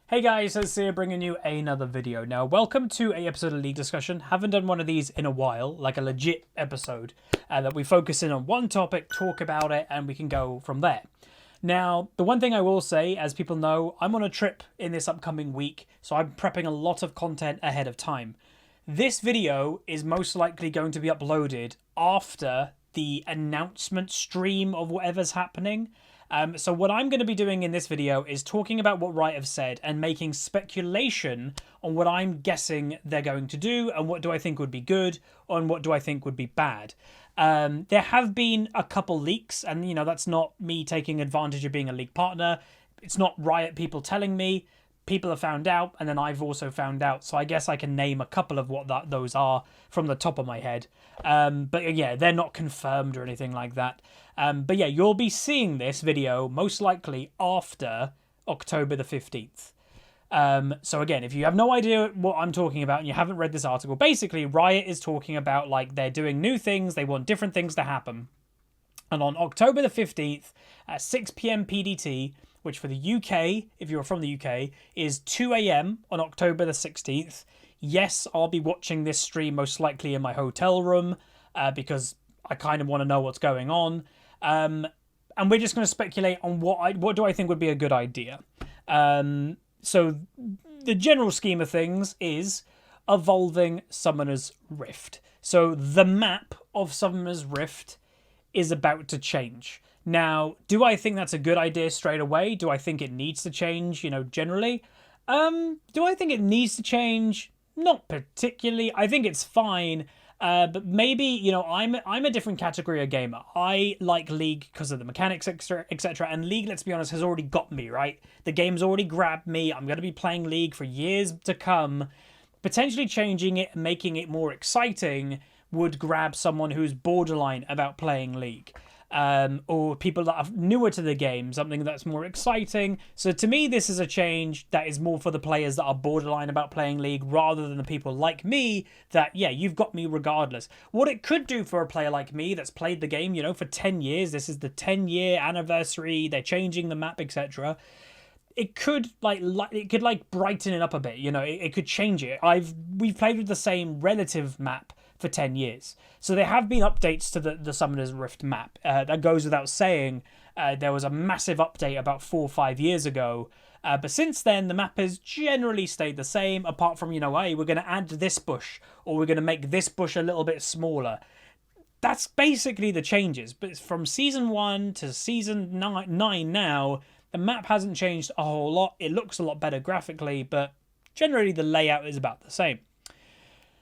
Hey guys, it's here bringing you another video. Now, welcome to a episode of League Discussion. Haven't done one of these in a while, like a legit episode, that we focus in on one topic, talk about it, and we can go from there. Now, the one thing I will say, as people know, I'm on a trip in this upcoming week, so I'm prepping a lot of content ahead of time. This video is most likely going to be uploaded after the announcement stream of whatever's happening. So what I'm going to be doing in this video is talking about what Riot have said and making speculation on what I'm guessing they're going to do and what do I think would be good and what do I think would be bad. There have been a couple leaks, and that's not me taking advantage of being a league partner. It's not Riot people telling me. People have found out, and then I've also found out. So I guess I can name a couple of what those are from the top of my head. But yeah, they're not confirmed or anything like that. But yeah, you'll be seeing this video most likely after October the 15th. So again, if you have no idea what I'm talking about and you haven't read this article, basically Riot is talking about like they're doing new things. They want different things to happen. And on October the 15th at 6 p.m. PDT, which for the UK, if you're from the UK, is 2 a.m. on October the 16th. Yes, I'll be watching this stream most likely in my hotel room because I kind of want to know what's going on. And we're just going to speculate on what do I think would be a good idea. So the general scheme of things is evolving Summoner's Rift. So the map of Summoner's Rift is about to change. Now, do I think that's a good idea straight away? Do I think it needs to change, generally? Do I think it needs to change? Not particularly. I think it's fine. But maybe, I'm a different category of gamer. I like League because of the mechanics, etc. And League, let's be honest, has already got me, right? The game's already grabbed me. I'm going to be playing League for years to come. Potentially changing it and making it more exciting would grab someone who's borderline about playing League. Or people that are newer to the game, something that's more exciting. So to me, this is a change that is more for the players that are borderline about playing League rather than the people like me that, yeah, you've got me regardless. What it could do for a player like me that's played the game, for 10 years, this is the 10-year anniversary, they're changing the map, etc. It could brighten it up a bit, it could change it. We've played with the same relative map for 10 years. So there have been updates to the Summoner's Rift map. That goes without saying. There was a massive update about 4 or 5 years ago. But since then, the map has generally stayed the same, apart from, hey, we're going to add this bush, or we're going to make this bush a little bit smaller. That's basically the changes. But from Season 1 to Season 9 now, the map hasn't changed a whole lot. It looks a lot better graphically, but generally the layout is about the same.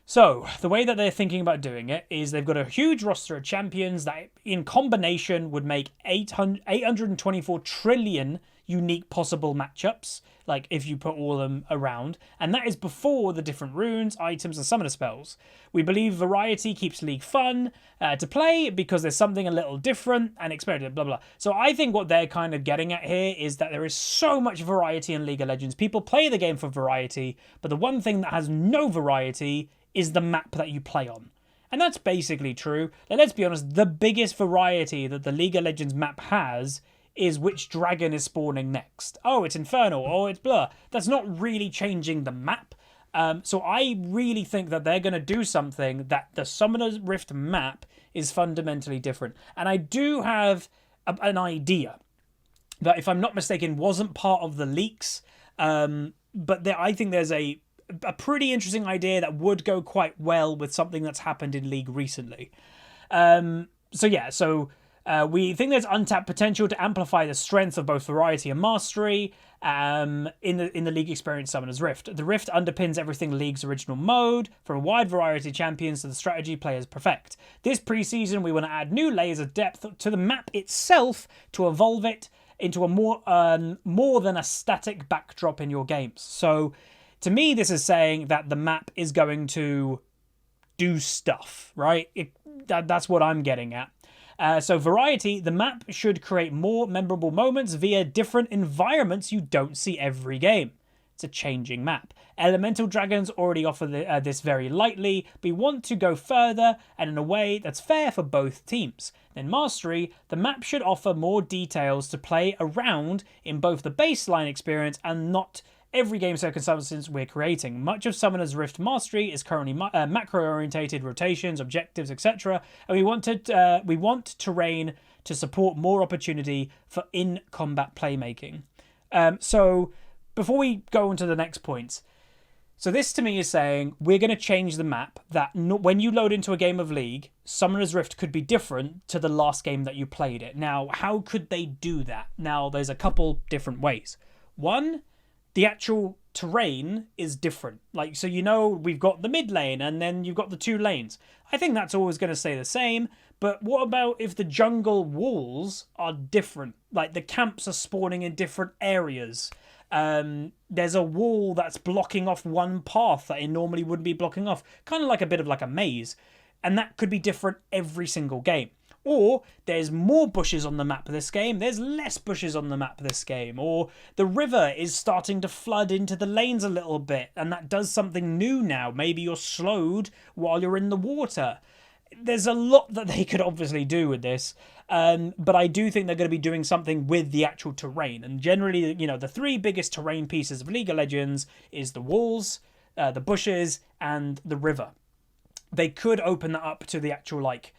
So, the way that they're thinking about doing it is they've got a huge roster of champions that in combination would make 824 trillion unique possible matchups, like if you put all of them around, and that is before the different runes, items, and summoner spells. We believe variety keeps League fun to play because there's something a little different and experimental, blah, blah. So I think what they're kind of getting at here is that there is so much variety in League of Legends. People play the game for variety, but the one thing that has no variety is the map that you play on. And that's basically true. Now, let's be honest, the biggest variety that the League of Legends map has is which dragon is spawning next. Oh, it's Infernal. Oh, it's Blur. That's not really changing the map. So I really think that they're going to do something that the Summoner's Rift map is fundamentally different. And I do have an idea that, if I'm not mistaken, wasn't part of the leaks. But I think there's a pretty interesting idea that would go quite well with something that's happened in League recently. We think there's untapped potential to amplify the strength of both variety and mastery in the League experience Summoner's Rift. The Rift underpins everything League's original mode, from a wide variety of champions to the strategy players perfect. This preseason, we want to add new layers of depth to the map itself to evolve it into a more than a static backdrop in your games. So, to me, this is saying that the map is going to do stuff, right? That's what I'm getting at. So variety, the map should create more memorable moments via different environments you don't see every game. It's a changing map. Elemental dragons already offer this very lightly, but we want to go further and in a way that's fair for both teams. Then mastery, the map should offer more details to play around in both the baseline experience and not every game circumstance we're creating. Much of Summoner's Rift Mastery is currently macro-orientated, rotations, objectives, etc. And we want terrain to support more opportunity for in-combat playmaking. So before we go on to the next points, so this to me is saying we're going to change the map that when you load into a game of League, Summoner's Rift could be different to the last game that you played it. Now, how could they do that? Now, there's a couple different ways. One, the actual terrain is different. Like, so we've got the mid lane and then you've got the 2 lanes. I think that's always going to stay the same. But what about if the jungle walls are different? Like, the camps are spawning in different areas. There's a wall that's blocking off one path that it normally wouldn't be blocking off. Kind of like a bit of like a maze. And that could be different every single game. Or there's more bushes on the map of this game, there's less bushes on the map of this game. Or the river is starting to flood into the lanes a little bit, and that does something new now. Maybe you're slowed while you're in the water. There's a lot that they could obviously do with this, but I do think they're going to be doing something with the actual terrain. And generally, the 3 biggest terrain pieces of League of Legends is the walls, the bushes, and the river. They could open that up to the actual, like,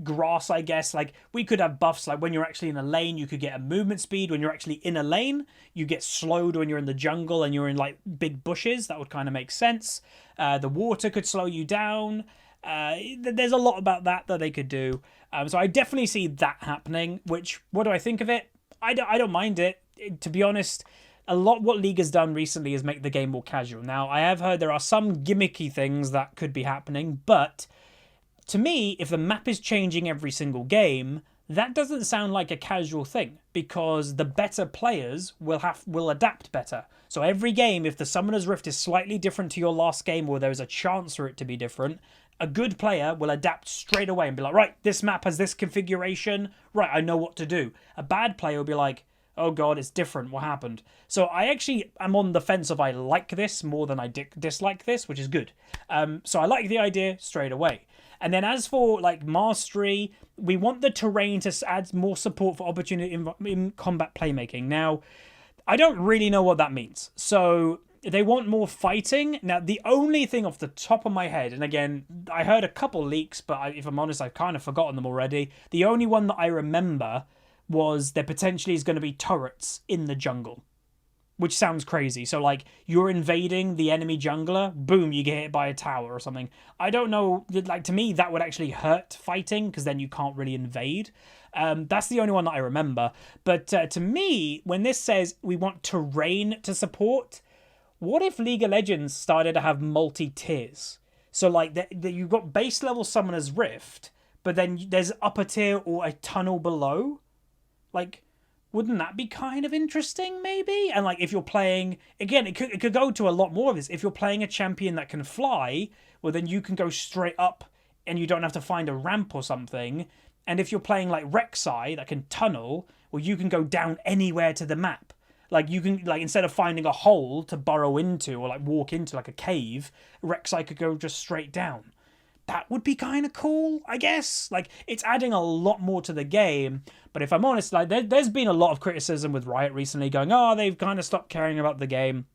grass, I guess. Like, we could have buffs, like when you're actually in a lane you could get a movement speed. When you're actually in a lane you get slowed when you're in the jungle and you're in like big bushes. That would kind of make sense. The water could slow you down. There's a lot about that they could do. So I definitely see that happening, which, what do I think of it? I don't mind it. To be honest, a lot what League has done recently is make the game more casual. Now, I have heard there are some gimmicky things that could be happening, but to me, if the map is changing every single game, that doesn't sound like a casual thing, because the better players will adapt better. So every game, if the Summoner's Rift is slightly different to your last game, or there's a chance for it to be different, a good player will adapt straight away and be like, right, this map has this configuration, right, I know what to do. A bad player will be like, oh god, it's different, what happened? So I'm on the fence of I like this more than I dislike this, which is good. So I like the idea straight away. And then as for like mastery, we want the terrain to add more support for opportunity in combat playmaking. Now, I don't really know what that means. So they want more fighting. Now, the only thing off the top of my head, and again, I heard a couple leaks, but if I'm honest, I've kind of forgotten them already. The only one that I remember was there potentially is going to be turrets in the jungle, which sounds crazy. So, like, you're invading the enemy jungler, boom, you get hit by a tower or something. I don't know, like, to me, that would actually hurt fighting, because then you can't really invade. That's the only one that I remember. But to me, when this says we want terrain to support, what if League of Legends started to have multi-tiers? So, like, you've got base level Summoner's Rift, but then there's upper tier or a tunnel below. Like, wouldn't that be kind of interesting, maybe? And, like, if you're playing... Again, it could go to a lot more of this. If you're playing a champion that can fly, well, then you can go straight up and you don't have to find a ramp or something. And if you're playing, like, Rek'Sai that can tunnel, well, you can go down anywhere to the map. Like, you can... Like, instead of finding a hole to burrow into or, like, walk into, like, a cave, Rek'Sai could go just straight down. That would be kind of cool, I guess. Like, it's adding a lot more to the game. But if I'm honest, like, there's been a lot of criticism with Riot recently going, oh, they've kind of stopped caring about the game.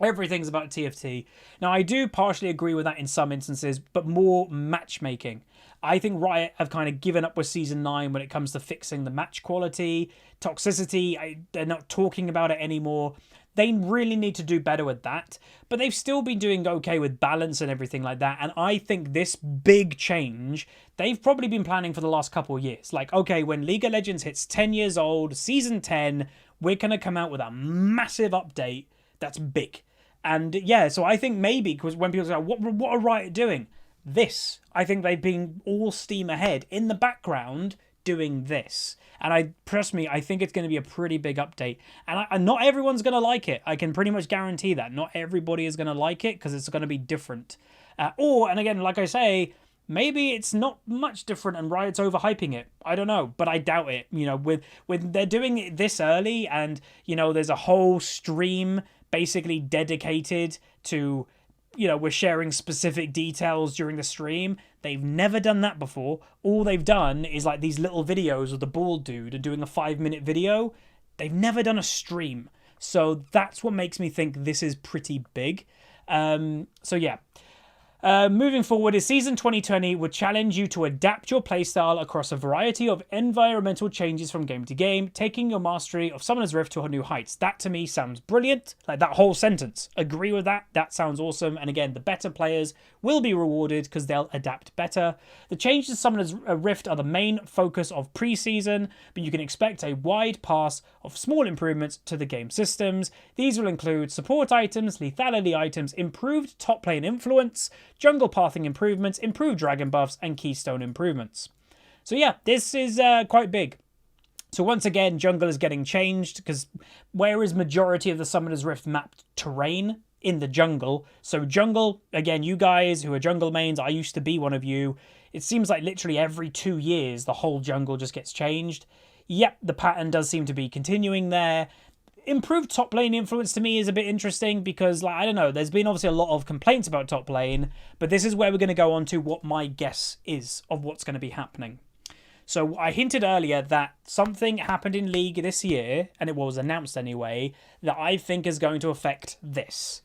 Everything's about TFT. Now, I do partially agree with that in some instances, but more matchmaking. I think Riot have kind of given up with Season 9 when it comes to fixing the match quality, toxicity. They're not talking about it anymore. They really need to do better with that. But they've still been doing okay with balance and everything like that. And I think this big change, they've probably been planning for the last couple of years. Like, okay, when League of Legends hits 10 years old, Season 10, we're going to come out with a massive update that's big. And yeah, so I think maybe, because when people say, what are Riot doing? This. I think they've been all steam ahead in the background doing this. And trust me, I think it's going to be a pretty big update. And not everyone's going to like it. I can pretty much guarantee that. Not everybody is going to like it because it's going to be different. And again, like I say, maybe it's not much different and Riot's overhyping it. I don't know, but I doubt it. You know, with they're doing it this early and, you know, there's a whole stream basically dedicated to... You know, we're sharing specific details during the stream. They've never done that before. All they've done is like these little videos of the bald dude and doing a 5-minute video. They've never done a stream. So that's what makes me think this is pretty big. So yeah. Moving forward, is Season 2020 would challenge you to adapt your playstyle across a variety of environmental changes from game to game, taking your mastery of Summoner's Rift to new heights. That to me sounds brilliant. Like that whole sentence. Agree with that. That sounds awesome. And again, the better players will be rewarded because they'll adapt better. The changes to Summoner's Rift are the main focus of pre-season, but you can expect a wide pass of small improvements to the game systems. These will include support items, lethality items, improved top lane influence, jungle pathing improvements, improved dragon buffs, and keystone improvements. So yeah, this is quite big. So once again, jungle is getting changed because where is majority of the Summoner's Rift mapped terrain? In the jungle. So jungle, again, you guys who are jungle mains, I used to be one of you. It seems like literally every 2 years, the whole jungle just gets changed. Yep, the pattern does seem to be continuing there. Improved top lane influence to me is a bit interesting because, like, I don't know, there's been obviously a lot of complaints about top lane, but this is where we're going to go on to what my guess is of what's going to be happening. So I hinted earlier that something happened in League this year, and it was announced anyway, that I think is going to affect this.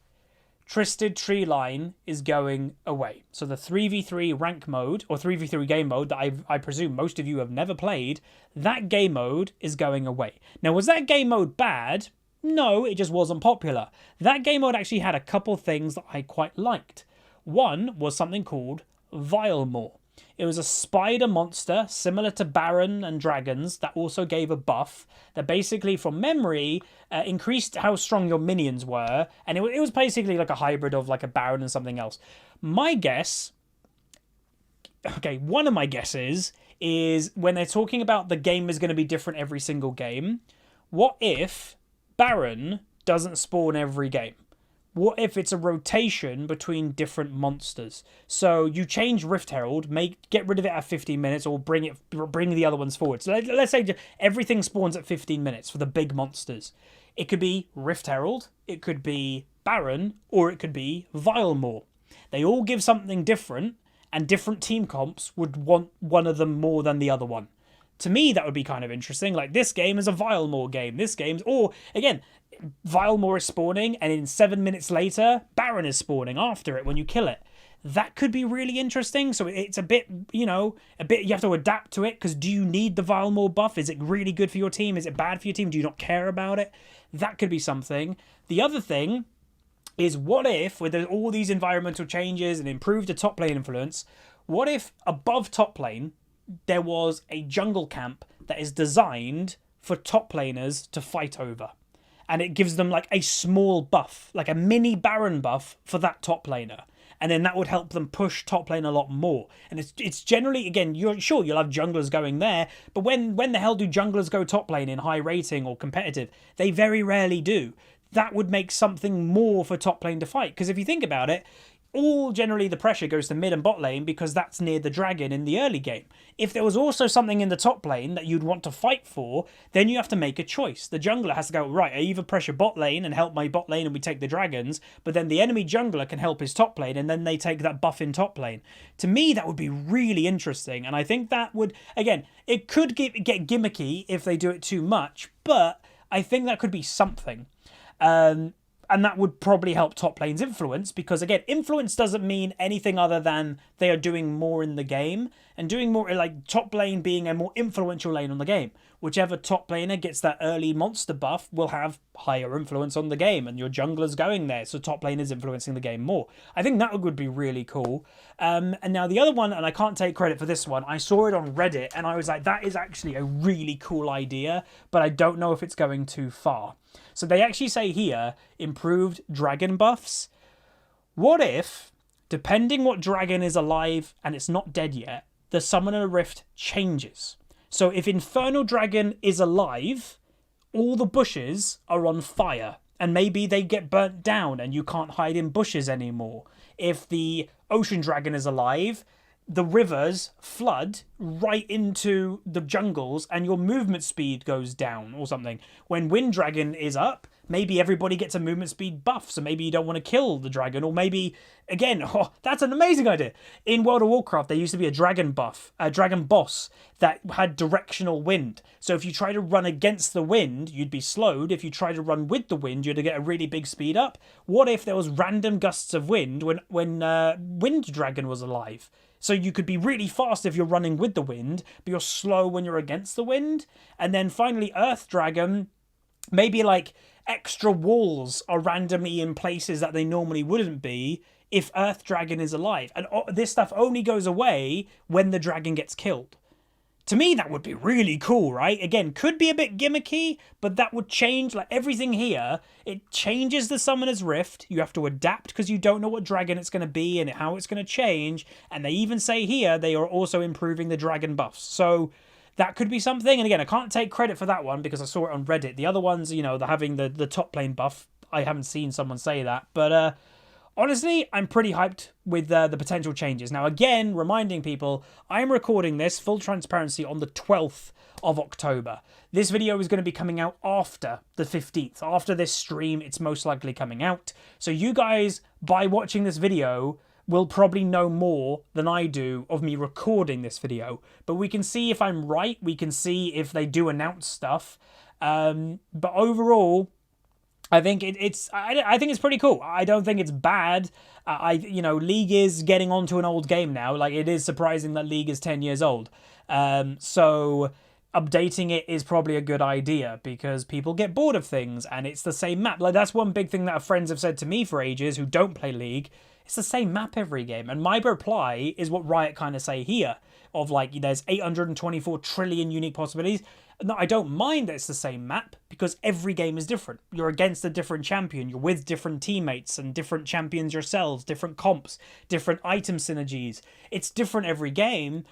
Twisted Tree Line is going away. So the 3v3 rank mode, or 3v3 game mode that I presume most of you have never played, that game mode is going away. Now, was that game mode bad? No, it just wasn't popular. That game mode actually had a couple things that I quite liked. One was something called Vilemore. It was a spider monster similar to Baron and Dragons that also gave a buff that basically, from memory, increased how strong your minions were. And it was basically like a hybrid of like a Baron and something else. My guess... Okay, one of my guesses is when they're talking about the game is going to be different every single game, what if Baron doesn't spawn every game? What if it's a rotation between different monsters? So you change Rift Herald, get rid of it at 15 minutes, or bring the other ones forward. So let's say everything spawns at 15 minutes for the big monsters. It could be Rift Herald, it could be Baron, or it could be Vilemore. They all give something different, and different team comps would want one of them more than the other one. To me, that would be kind of interesting. Like, this game is a Vilemore game. This game's... Or, again, Vilemore is spawning, and in 7 minutes later, Baron is spawning after it when you kill it. That could be really interesting. So it's a bit, you have to adapt to it, because do you need the Vilemore buff? Is it really good for your team? Is it bad for your team? Do you not care about it? That could be something. The other thing is, what if, with all these environmental changes and improved the top lane influence, what if above top lane, there was a jungle camp that is designed for top laners to fight over? And it gives them like a small buff, like a mini Baron buff for that top laner. And then that would help them push top lane a lot more. And it's generally, again, you'll have junglers going there, but when the hell do junglers go top lane in high rating or competitive? They very rarely do. That would make something more for top lane to fight. Because if you think about it, generally the pressure goes to mid and bot lane because that's near the dragon in the early game. If there was also something in the top lane that you'd want to fight for, then you have to make a choice. The jungler has to go, right, I either pressure bot lane and help my bot lane and we take the dragons, but then the enemy jungler can help his top lane and then they take that buff in top lane. To me, that would be really interesting, and I think that would, again, it could get gimmicky if they do it too much, but I think that could be something. And that would probably help top lane's influence because, again, influence doesn't mean anything other than they are doing more in the game and doing more, like top lane being a more influential lane on the game. Whichever top laner gets that early monster buff will have higher influence on the game and your jungler's going there, so top lane is influencing the game more. I think that would be really cool. And now the other one, and I can't take credit for this one, I saw it on Reddit and I was like, that is actually a really cool idea, but I don't know if it's going too far. So they actually say here, improved dragon buffs. What if, depending what dragon is alive and it's not dead yet, the Summoner Rift changes? So if Infernal Dragon is alive, all the bushes are on fire. And maybe they get burnt down and you can't hide in bushes anymore. If the Ocean Dragon is alive, the rivers flood right into the jungles and your movement speed goes down or something. When Wind Dragon is up, maybe everybody gets a movement speed buff, so maybe you don't want to kill the dragon, or maybe, again, oh, that's an amazing idea. In World of Warcraft, there used to be a dragon buff, a dragon boss that had directional wind. So if you try to run against the wind, you'd be slowed. If you try to run with the wind, you'd get a really big speed up. What if there was random gusts of wind when Wind Dragon was alive? So you could be really fast if you're running with the wind, but you're slow when you're against the wind. And then finally, Earth Dragon, maybe like extra walls are randomly in places that they normally wouldn't be if Earth Dragon is alive. And this stuff only goes away when the dragon gets killed. To me, that would be really cool, right? Again, could be a bit gimmicky, but that would change, like, everything here. It changes the Summoner's Rift. You have to adapt because you don't know what dragon it's going to be and how it's going to change. And they even say here they are also improving the dragon buffs. So that could be something. And again, I can't take credit for that one because I saw it on Reddit. The other ones, you know, they're having the top lane buff. I haven't seen someone say that. But honestly, I'm pretty hyped with the potential changes. Now, again, reminding people, I'm recording this, full transparency, on the 12th of October. This video is going to be coming out after the 15th. After this stream, it's most likely coming out. So you guys, by watching this video, will probably know more than I do of me recording this video. But we can see if I'm right. We can see if they do announce stuff. But overall, I think I think it's pretty cool. I don't think it's bad. You know, League is getting onto an old game now. Like, it is surprising that League is 10 years old. So updating it is probably a good idea because people get bored of things and it's the same map. Like, that's one big thing that friends have said to me for ages who don't play League. It's the same map every game. And my reply is what Riot kind of say here, of like, there's 824 trillion unique possibilities. No, I don't mind that it's the same map because every game is different. You're against a different champion. You're with different teammates and different champions yourselves, different comps, different item synergies. It's different every game.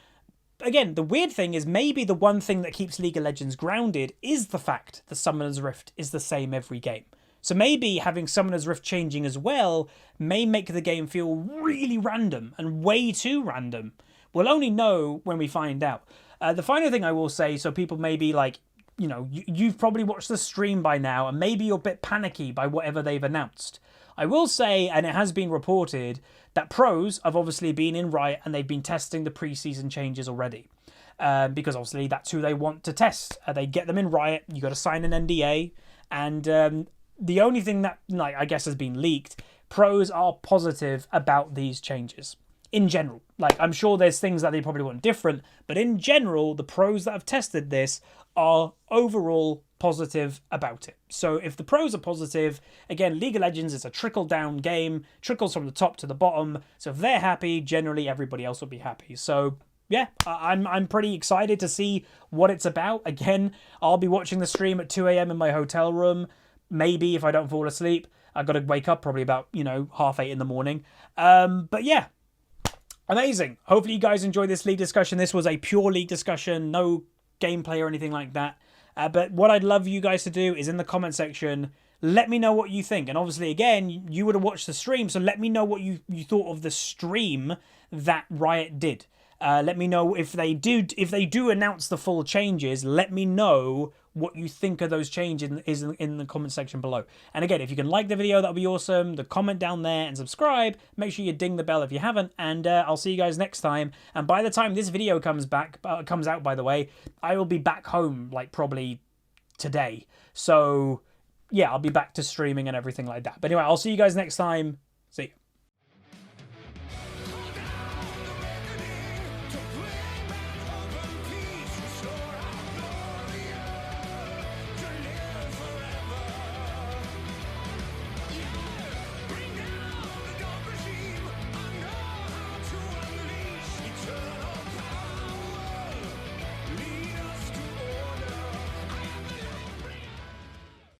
Again, the weird thing is maybe the one thing that keeps League of Legends grounded is the fact the Summoner's Rift is the same every game. So maybe having Summoner's Rift changing as well may make the game feel really random and way too random. We'll only know when we find out. The final thing I will say, so people may be like, you know, you've probably watched the stream by now and maybe you're a bit panicky by whatever they've announced. I will say, and it has been reported, that pros have obviously been in Riot and they've been testing the pre-season changes already. Because obviously that's who they want to test. They get them in Riot, you got to sign an NDA, and the only thing that, like, I guess has been leaked, pros are positive about these changes. In general, like, I'm sure there's things that they probably want different, but in general, the pros that have tested this are overall positive about it. So if the pros are positive, again, League of Legends is a trickle-down game, trickles from the top to the bottom. So if they're happy, generally everybody else will be happy. So yeah, I'm pretty excited to see what it's about. Again, I'll be watching the stream at 2 a.m. in my hotel room. Maybe if I don't fall asleep, I've got to wake up probably about, you know, 8:30 in the morning. But yeah. Amazing. Hopefully you guys enjoyed this League discussion. This was a pure League discussion, no gameplay or anything like that. But what I'd love you guys to do is in the comment section, let me know what you think. And obviously, again, you would have watched the stream, so let me know what you thought of the stream that Riot did. Let me know if they do announce the full changes. Let me know what you think of those changes in the comment section below. And again, if you can like the video, that would be awesome. The comment down there and subscribe. Make sure you ding the bell if you haven't. And I'll see you guys next time. And by the time this video comes out, by the way, I will be back home, like, probably today. So yeah, I'll be back to streaming and everything like that. But anyway, I'll see you guys next time. See you.